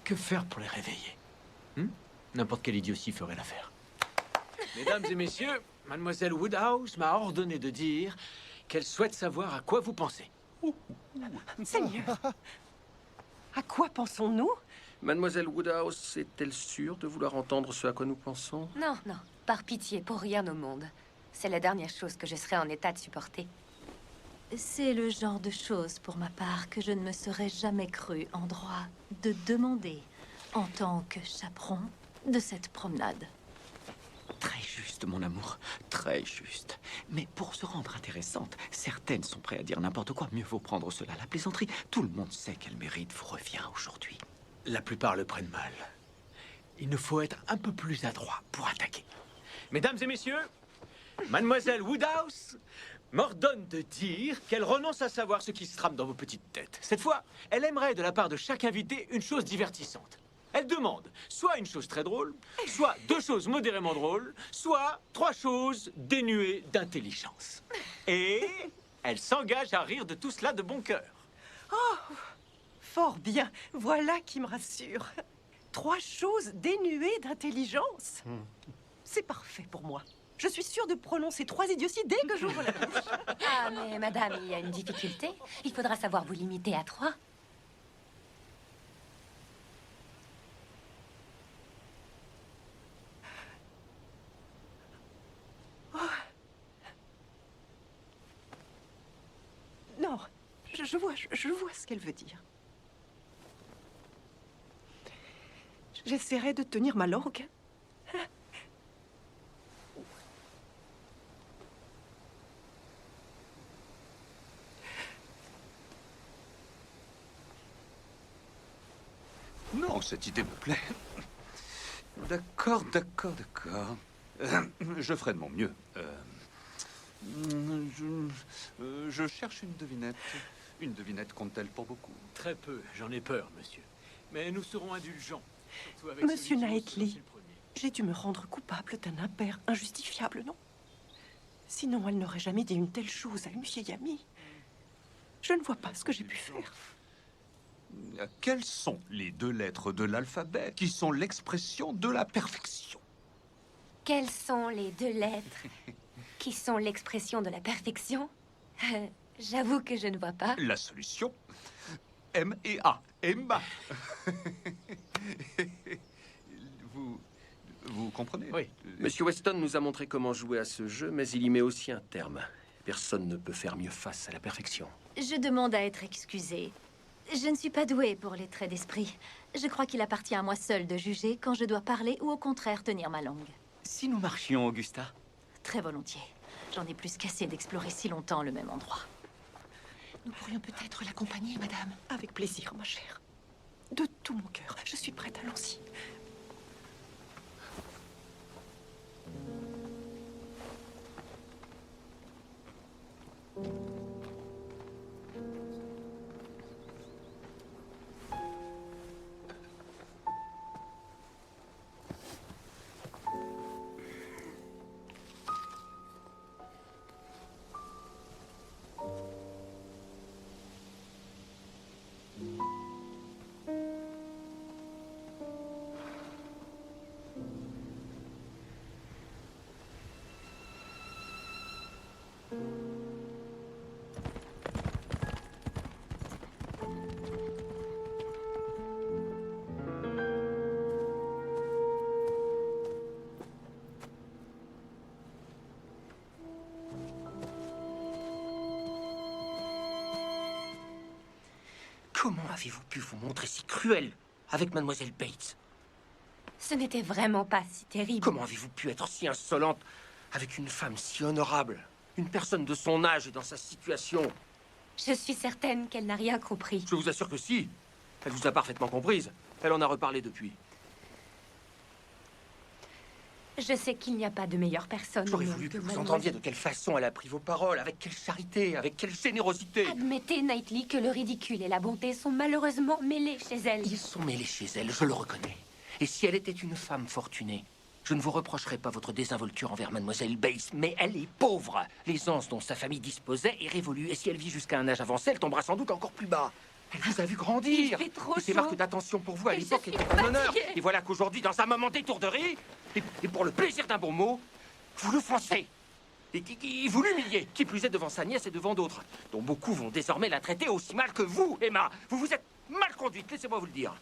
Que faire pour les réveiller? N'importe quelle idiotie ferait l'affaire. Mesdames et messieurs, Mademoiselle Woodhouse m'a ordonné de dire qu'elle souhaite savoir à quoi vous pensez. Seigneur, à quoi pensons-nous? Mademoiselle Woodhouse est-elle sûre de vouloir entendre ce à quoi nous pensons? Non, non, par pitié, pour rien au monde. C'est la dernière chose que je serais en état de supporter. C'est le genre de choses, pour ma part, que je ne me serais jamais cru en droit de demander en tant que chaperon de cette promenade. Très juste, mon amour, très juste. Mais pour se rendre intéressante, certaines sont prêtes à dire n'importe quoi. Mieux vaut prendre cela à la plaisanterie. Tout le monde sait quel mérite vous revient aujourd'hui. La plupart le prennent mal. Il nous faut être un peu plus adroit pour attaquer. Mesdames et messieurs, Mademoiselle Woodhouse m'ordonne de dire qu'elle renonce à savoir ce qui se trame dans vos petites têtes. Cette fois, elle aimerait de la part de chaque invité une chose divertissante. Elle demande soit une chose très drôle, soit 2 choses modérément drôles, soit 3 choses dénuées d'intelligence. Et elle s'engage à rire de tout cela de bon cœur. Fort bien, voilà qui me rassure. 3 choses dénuées d'intelligence. C'est parfait pour moi. Je suis sûre de prononcer 3 idioties dès que j'ouvre la bouche. Ah, mais madame, il y a une difficulté. Il faudra savoir vous limiter à 3. Non, je vois ce qu'elle veut dire. J'essaierai de tenir ma langue. Non, cette idée me plaît. D'accord, d'accord, d'accord. Je ferai de mon mieux. Je cherche une devinette. Une devinette compte-t-elle pour beaucoup? Très peu, j'en ai peur, monsieur. Mais nous serons indulgents. Surtout avec Monsieur celui qui Knightley, ose se lancer le premier. j'ai dû me rendre coupable d'un impair injustifiable, non? Sinon, elle n'aurait jamais dit une telle chose à une vieille amie. Je ne vois pas ce que j'ai pu faire. Quelles sont les 2 lettres de l'alphabet qui sont l'expression de la perfection? Quelles sont les 2 lettres qui sont l'expression de la perfection? J'avoue que je ne vois pas. La solution, M et A. Emma. Vous comprenez? Oui. Monsieur Weston nous a montré comment jouer à ce jeu, mais il y met aussi un terme. Personne ne peut faire mieux face à la perfection. Je demande à être excusée. Je ne suis pas douée pour les traits d'esprit. Je crois qu'il appartient à moi seule de juger quand je dois parler ou au contraire tenir ma langue. Si nous marchions, Augusta? Très volontiers. J'en ai plus qu'assez d'explorer si longtemps le même endroit. Nous pourrions peut-être l'accompagner, madame. Avec plaisir, ma chère. De tout mon cœur, je suis prête, allons-y. Comment avez-vous pu vous montrer si cruel avec Mademoiselle Bates? Ce n'était vraiment pas si terrible. Comment avez-vous pu être si insolente avec une femme si honorable? Une personne de son âge et dans sa situation? Je suis certaine qu'elle n'a rien compris. Je vous assure que si. Elle vous a parfaitement comprise. Elle en a reparlé depuis. Je sais qu'il n'y a pas de meilleure personne. J'aurais au monde voulu que vous mademoiselle. entendiez de quelle façon elle a pris vos paroles, avec quelle charité, avec quelle générosité. Admettez, Knightley, que le ridicule et la bonté sont malheureusement mêlés chez elle. Ils sont mêlés chez elle, je le reconnais. Et si elle était une femme fortunée, je ne vous reprocherai pas votre désinvolture envers Mademoiselle Bates, mais elle est pauvre. L'aisance dont sa famille disposait est révolue, et si elle vit jusqu'à un âge avancé, elle tombera sans doute encore plus bas. Elle vous a vu grandir. Il fait trop Ces chaud. marques d'attention pour vous à Et je l'époque suis étaient un honneur. fatiguée. Et voilà qu'aujourd'hui, dans un moment d'étourderie, et pour le plaisir d'un bon mot, vous l'offensez. Et vous l'humiliez. Qui plus est devant sa nièce et devant d'autres, dont beaucoup vont désormais la traiter aussi mal que vous, Emma. Vous vous êtes mal conduite, laissez-moi vous le dire.